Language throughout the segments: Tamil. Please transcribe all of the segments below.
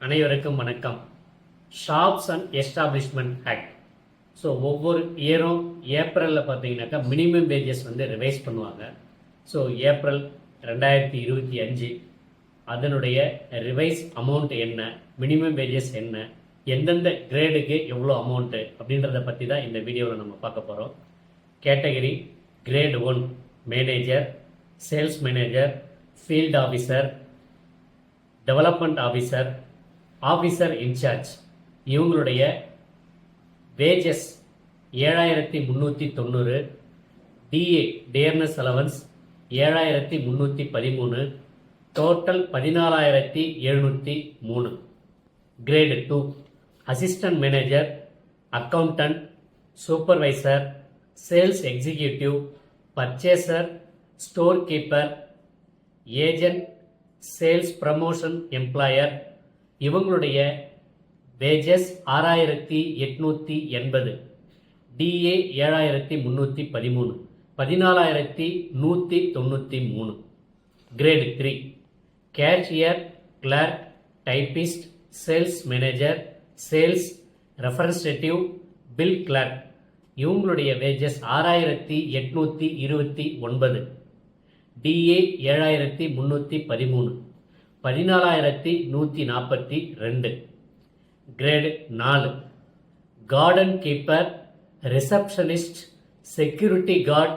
அனைவருக்கும் வணக்கம். Shops and establishment act. So ஒவ்வொரு இயரும் ஏப்ரலில் பார்த்தீங்கன்னாக்கா மினிமம் வேஜஸ் வந்து ரிவைஸ் பண்ணுவாங்க. ஸோ ஏப்ரல் 2025 அதனுடைய ரிவைஸ் அமௌண்ட் என்ன, மினிமம் வேஜஸ் என்ன, எந்தெந்த கிரேடுக்கு எவ்வளோ அமௌண்ட்டு அப்படின்றத பற்றி தான் இந்த வீடியோவில் நம்ம பார்க்க போகிறோம். Category grade 1 manager, sales manager, field officer, development officer, officer incharge இவங்களுடைய wages 7390, DA dearness allowance 7313, total 14703. Grade 2 assistant manager, accountant, supervisor, sales executive, purchaser, store keeper, agent, sales promotion employer இவங்களுடைய wages 6880, DA 7313, 14193. Grade 3 cashier, clerk, typist, sales manager, sales representative, bill clerk இவங்களுடைய wages 6829, DA 7313, 14142. Grade 4 garden keeper, receptionist, security card,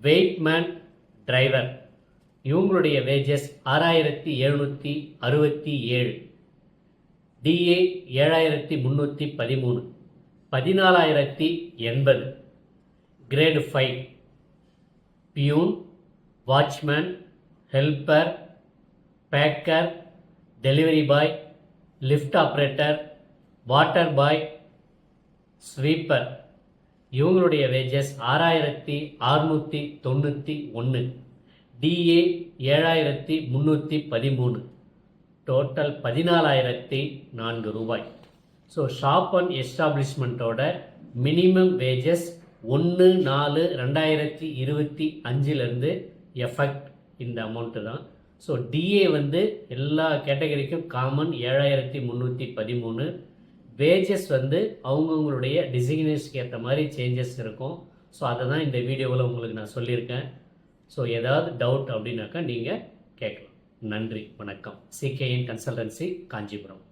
வெயிட்மேன், driver இவங்களுடைய wages 6767, DA 7313, 14080. Grade 5 peon, watchman, helper, packer, delivery boy, lift operator, water boy, sweeper இவங்களுடைய வேஜஸ் 6691, டிஏ 7313, டோட்டல் 14004 ரூபாய். ஸோ ஷாப் அண்ட் எஸ்டாப்ளிஷ்மெண்ட்டோட மினிமம் வேஜஸ் 1/4/2025 எஃபெக்ட் இந்த அமௌண்ட்டு தான். ஸோ டிஏ வந்து எல்லா கேட்டகரிக்கும் காமன் 7313. வேஜஸ் வந்து அவங்கவுங்களுடைய டிசிக்னேஷனுக்கு ஏற்ற மாதிரி சேஞ்சஸ் இருக்கும். ஸோ அதை தான் இந்த வீடியோவில் உங்களுக்கு நான் சொல்லியிருக்கேன். ஸோ ஏதாவது டவுட் அப்படின்னாக்கா நீங்கள் கேட்கலாம். நன்றி, வணக்கம். CKN consultancy, Kanchipuram.